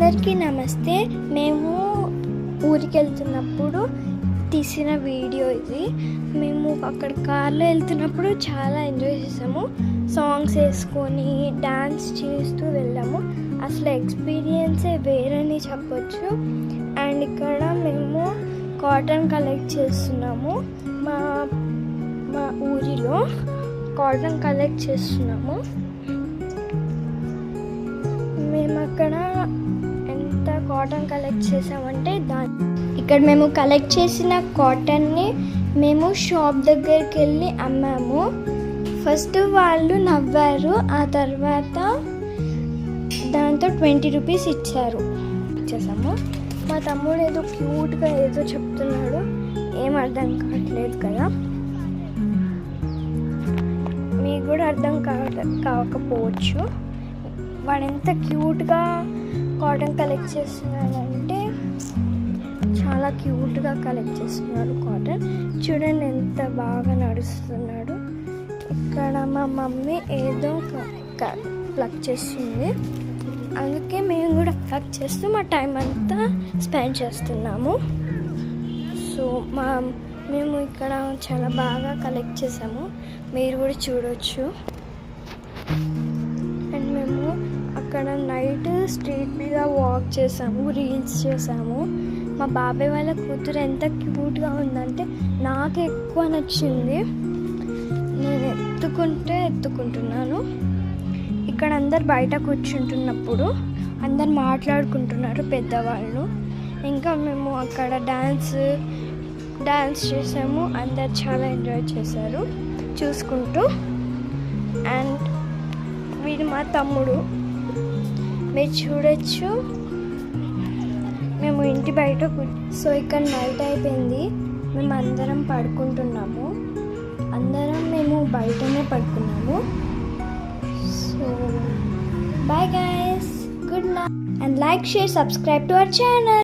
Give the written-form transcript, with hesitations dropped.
అందరికీ నమస్తే. మేము ఊరికి వెళ్తున్నప్పుడు తీసిన వీడియో ఇది. మేము అక్కడ కార్లో వెళ్తున్నప్పుడు చాలా ఎంజాయ్ చేసాము. సాంగ్స్ వేసుకొని డాన్స్ చేస్తూ వెళ్ళాము. అసలు ఎక్స్పీరియన్సే వేరని చెప్పొచ్చు. అండ్ ఇక్కడ మేము కాటన్ కలెక్ట్ చేస్తున్నాము. మా ఊరిలో కాటన్ కలెక్ట్ చేస్తున్నాము. మేము అక్కడ ఎంత కాటన్ కలెక్ట్ చేసామంటే ఇక్కడ మేము కలెక్ట్ చేసిన కాటన్ని మేము షాప్ దగ్గరికి వెళ్ళి అమ్మాము. ఫస్ట్ వాళ్ళు నవ్వారు, ఆ తర్వాత దాంతో 20 రూపీస్ ఇచ్చేసాము. మా తమ్ముడు ఏదో క్యూట్గా ఏదో చెప్తున్నాడు, ఏం అర్థం కావట్లేదు కదా. మీకు కూడా అర్థం కాకపోవచ్చు. వాడు ఎంత క్యూట్గా కాటన్ కలెక్ట్ చేస్తున్నాడంటే చాలా క్యూట్గా కలెక్ట్ చేస్తున్నాడు కాటన్. చూడండి ఎంత బాగా నడుస్తున్నాడు. ఇక్కడ మా మమ్మీ ఏదో ప్లగ్ చేస్తుంది, అందుకే మేము కూడా ప్లగ్ చేస్తూ మా టైం అంతా స్పెండ్ చేస్తున్నాము. సో మేము ఇక్కడ చాలా బాగా కలెక్ట్ చేసాము, మీరు కూడా చూడవచ్చు. అండ్ మేము అక్కడ నైట్ స్ట్రీట్ మీద వాక్ చేసాము, రీల్స్ చేసాము. మా బాబాయ్ వాళ్ళ కూతురు ఎంత క్యూట్గా ఉందంటే నాకు ఎక్కువ నచ్చింది. నేను ఎత్తుకుంటున్నాను. ఇక్కడ అందరు బయట కూర్చుంటున్నప్పుడు అందరు మాట్లాడుకుంటున్నారు పెద్దవాళ్ళు. ఇంకా మేము అక్కడ డాన్స్ చేసాము. అందరు చాలా ఎంజాయ్ చేశారు చూసుకుంటూ. అండ్ వీడు మా తమ్ముడు, మీరు చూడొచ్చు. మేము ఇంటి బయట సో ఇక్కడ నైట్ అయిపోయింది, మేము అందరం పడుకుంటున్నాము. మేము బయటనే పడుకున్నాము. So bye guys, good night and like, share, subscribe to our channel.